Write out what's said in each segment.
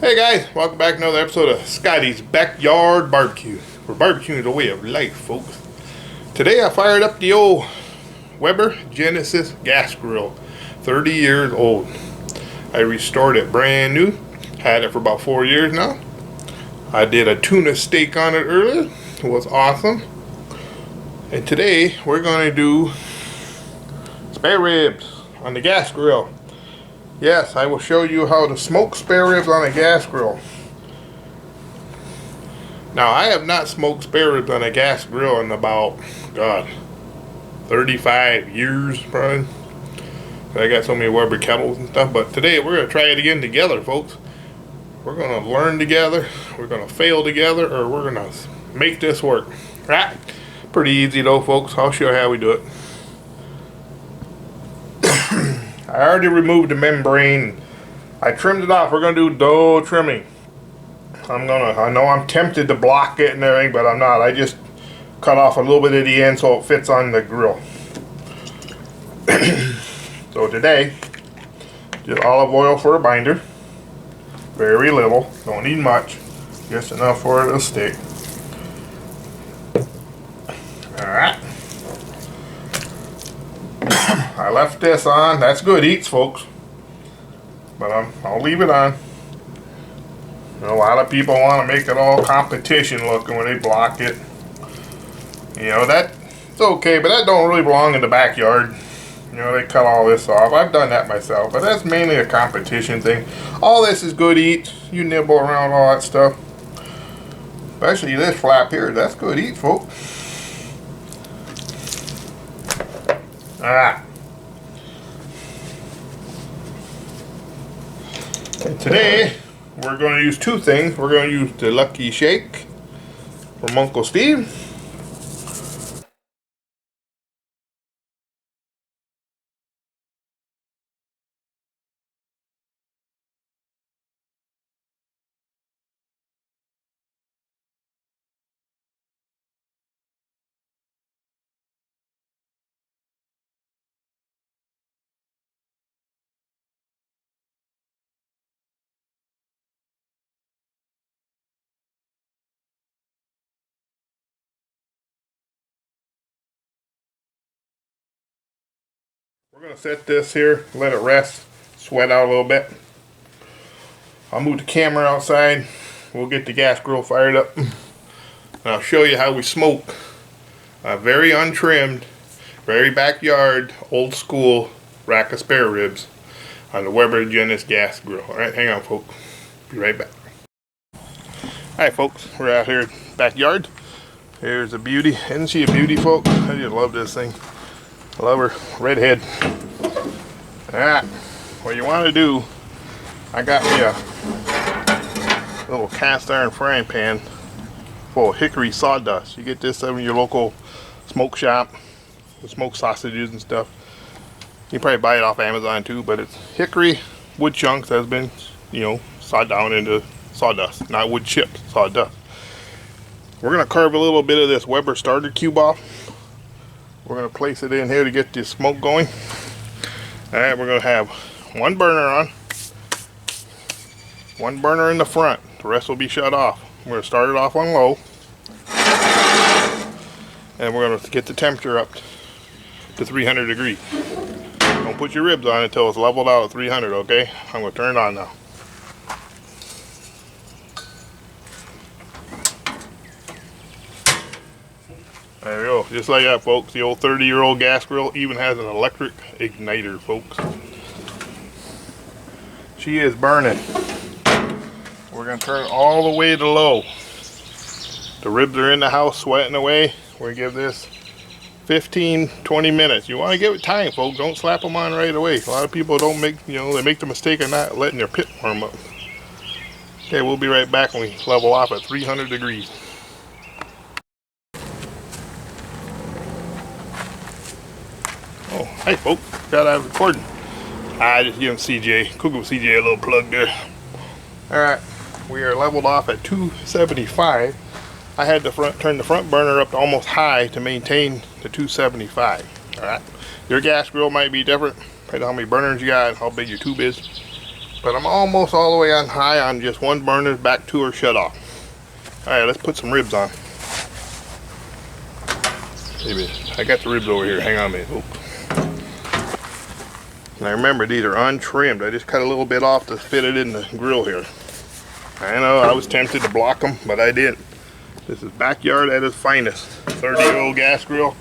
Hey guys, welcome back to another episode of Scotty's Backyard Barbecue. We're barbecuing the way of life, folks. Today I fired up the old Weber Genesis gas grill, 30 years old. I restored it brand new, had it for about 4 years now. I did a tuna steak on it earlier, it was awesome. And today we're going to do spare ribs on the gas grill. Yes, I will show you how to smoke spare ribs on a gas grill. Now, I have not smoked spare ribs on a gas grill in about, 35 years, probably. I got so many Weber kettles and stuff, but today we're going to try it again together, folks. We're going to learn together, we're going to fail together, or we're going to make this work. Right? Pretty easy though, folks. I'll show you how we do it. I already removed the membrane. I trimmed it off. We're gonna do dough trimming. I know I'm tempted to block it and everything, but I'm not. I just cut off a little bit at the end so it fits on the grill. So today, just olive oil for a binder. Very little. Don't need much. Just enough for it to stick. Alright. I left this on. That's good eats, folks. But I'll leave it on. You know, a lot of people want to make it all competition looking when they block it. You know, that's okay, but that don't really belong in the backyard. You know, they cut all this off. I've done that myself, but that's mainly a competition thing. All this is good eats. You nibble around all that stuff. Especially this flap here. That's good eats, folks. Alright. And today, we're going to use two things. We're going to use the Lucky Shake from Uncle Steve. We're going to set this here, let it rest, sweat out a little bit. I'll move the camera outside. We'll get the gas grill fired up. And I'll show you how we smoke a very untrimmed, very backyard, old school rack of spare ribs on the Weber Genesis gas grill. Alright, hang on, folks. Be right back. Alright, folks, we're out here backyard. Here's a beauty. Isn't she a beauty, folks? I just love this thing. I love her. Redhead. Alright, what you want to do, I got me a little cast iron frying pan full of hickory sawdust. You get this in your local smoke shop with smoked sausages and stuff. You can probably buy it off Amazon too, but it's hickory wood chunks that's been, sawed down into sawdust, not wood chips, sawdust. We're going to carve a little bit of this Weber starter cube off. We're going to place it in here to get the smoke going. Alright, we're going to have one burner on. One burner in the front. The rest will be shut off. We're going to start it off on low. And we're going to get the temperature up to 300 degrees. Don't put your ribs on until it's leveled out at 300, okay? I'm going to turn it on now. There we go, just like that, folks. The old 30-year-old gas grill even has an electric igniter, folks. She is burning. We're going to turn it all the way to low. The ribs are in the house sweating away. We're going to give this 15-20 minutes. You want to give it time, folks. Don't slap them on right away. A lot of people don't make, they make the mistake of not letting their pit warm up. Okay, we'll be right back when we level off at 300 degrees. Oh, hey folks, got out recording. I just giving CJ a little plug there. Alright, we are leveled off at 275. I had to turn the front burner up to almost high to maintain the 275. Alright, your gas grill might be different, depending on how many burners you got and how big your tube is. but I'm almost all the way on high on just one burner. Back two are shut off. All right, let's put some ribs on. Maybe I got the ribs over here. Hang on a minute. Oop. Now remember, these are untrimmed. I just cut a little bit off to fit it in the grill here. I know I was tempted to block them, but I didn't. This is backyard at its finest. 30-year-old gas grill,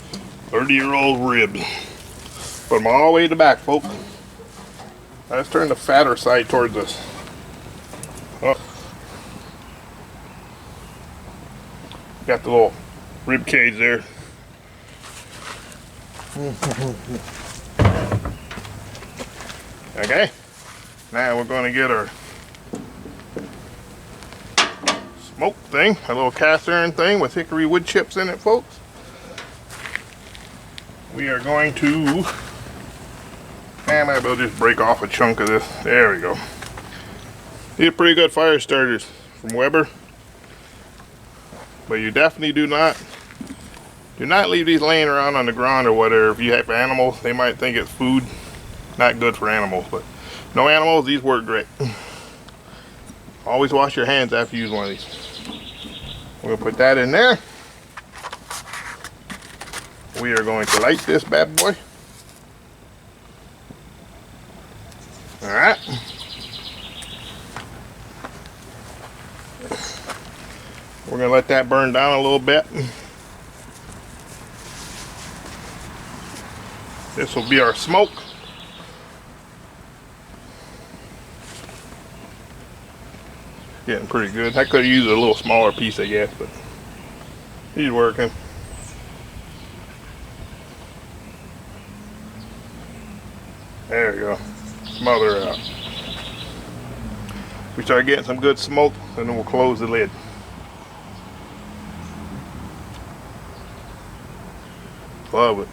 30-year-old ribs. Put them all the way to the back, folks. Let's turn the fatter side towards us. Oh. Got the little rib cage there. Okay, now we're going to get our smoke thing, a little cast iron thing with hickory wood chips in it, folks. We are going to, I might be able to just break off a chunk of this. There we go. These are pretty good fire starters from Weber, but you definitely do not leave these laying around on the ground or whatever. If you have animals, they might think it's food. Not good for animals, but no animals, these work great. Always wash your hands after you use one of these. We'll put that in there. We are going to light this bad boy. All right. We're gonna let that burn down a little bit. This will be our smoke. Getting pretty good. I could have used a little smaller piece, I guess, but he's working. There we go. Smother it out. We start getting some good smoke, and then we'll close the lid. Love it.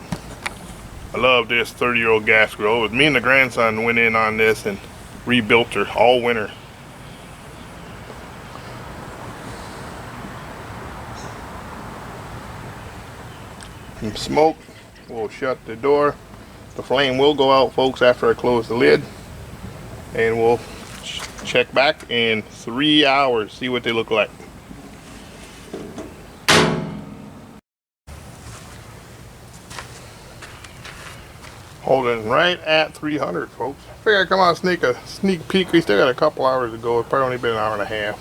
I love this 30-year-old gas grill. It was me and the grandson went in on this and rebuilt her all winter. Some smoke. We'll shut the door. The flame will go out, folks, after I close the lid. And we'll check back in 3 hours, see what they look like. Holding right at 300, folks. I figure I'd come out and sneak peek. We still got a couple hours to go. It's probably only been an hour and a half.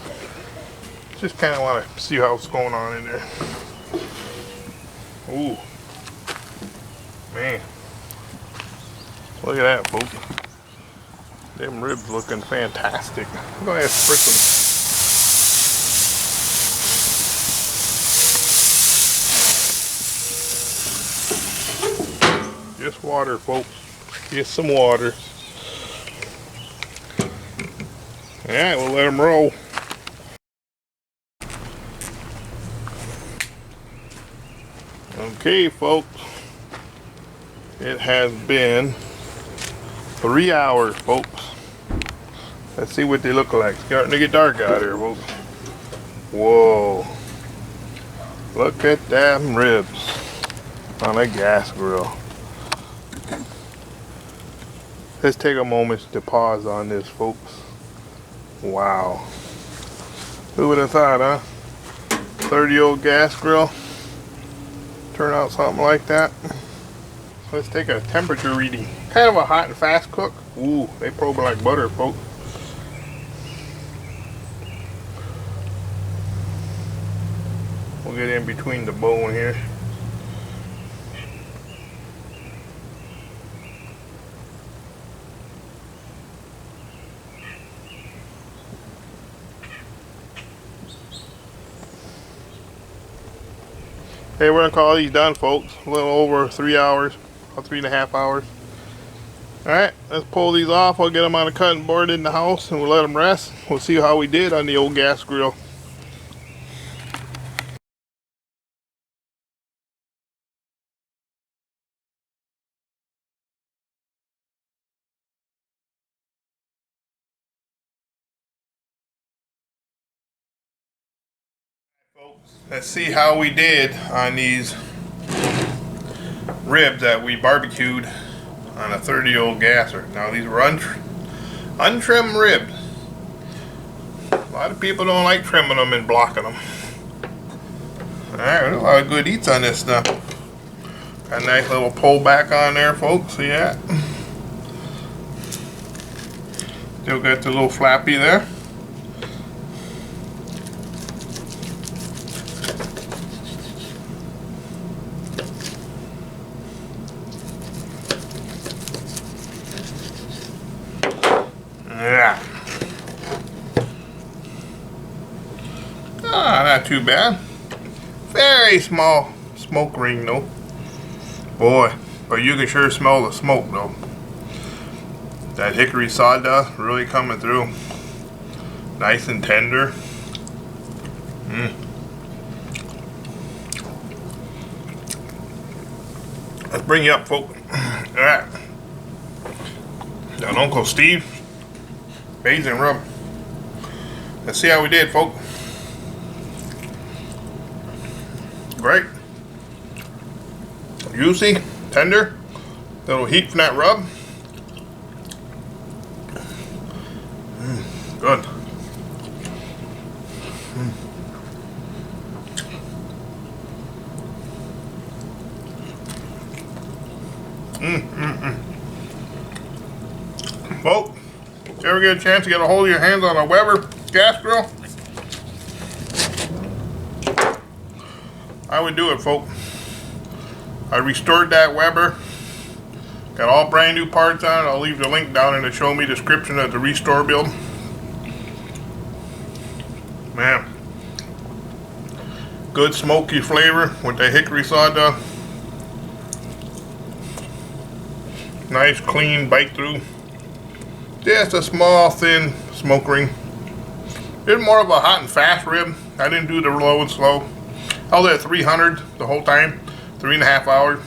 Just kind of want to see what's going on in there. Ooh. Man. Look at that, folks. Them ribs looking fantastic. I'm going to spritz them. Just water, folks. Just some water. Alright, we'll let them roll. Okay, folks. It has been 3 hours, folks. Let's see what they look like. It's starting to get dark out here, folks. Whoa. Look at them ribs on a gas grill. Let's take a moment to pause on this, folks. Wow. Who would have thought, huh? 30-year-old gas grill. Turn out something like that. Let's take a temperature reading. Kind of a hot and fast cook. Ooh, they probe like butter, folks. We'll get in between the bone here. Okay, we're gonna call these done, folks. A little over 3 hours, about 3.5 hours. All right, let's pull these off. I'll get them on a cutting board in the house and we'll let them rest. We'll see how we did on the old gas grill. Folks, let's see how we did on these ribs that we barbecued on a 30-year-old gasser. Now these were Untrimmed ribs. A lot of people don't like trimming them and blocking them. Alright, there's a lot of good eats on this stuff. Got a nice little pullback on there, folks. See that? Still got the little flappy there. Yeah. Ah, not too bad. Very small smoke ring though. Boy, but you can sure smell the smoke though. That hickory sawdust really coming through. Nice and tender. Let's bring you up, folks. Alright. Got Uncle Steve. Basin rub. Let's see how we did, folks. Great. Juicy, tender, little heat from that rub. Good. Folks, if you ever get a chance to get a hold of your hands on a Weber gas grill, I would do it, folks. I restored that Weber. Got all brand new parts on it. I'll leave the link down in the show me description of the restore build. Man. Good smoky flavor with the hickory sawdust. Nice clean bite through. Just a small thin smoke ring. It's more of a hot and fast rib. I didn't do the low and slow. Held it at 300 the whole time. 3.5 hours.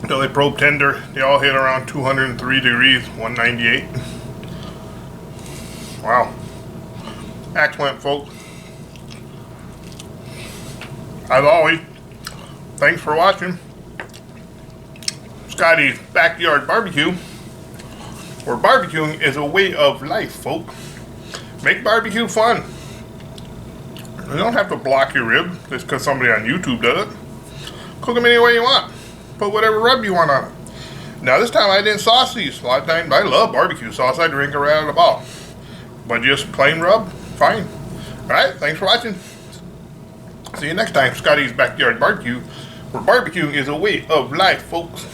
Until they probe tender. They all hit around 203 degrees, 198. Wow. Excellent, folks. As always, thanks for watching Scotty's Backyard Barbecue, where barbecuing is a way of life, folks. Make barbecue fun. You don't have to block your rib just because somebody on YouTube does it. Cook them any way you want. Put whatever rub you want on it. Now this time I didn't sauce these. A lot of times I love barbecue sauce. I drink it right out of the bottle. But just plain rub, fine. Alright, thanks for watching. See you next time. Scotty's Backyard Barbecue, where barbecuing is a way of life, folks.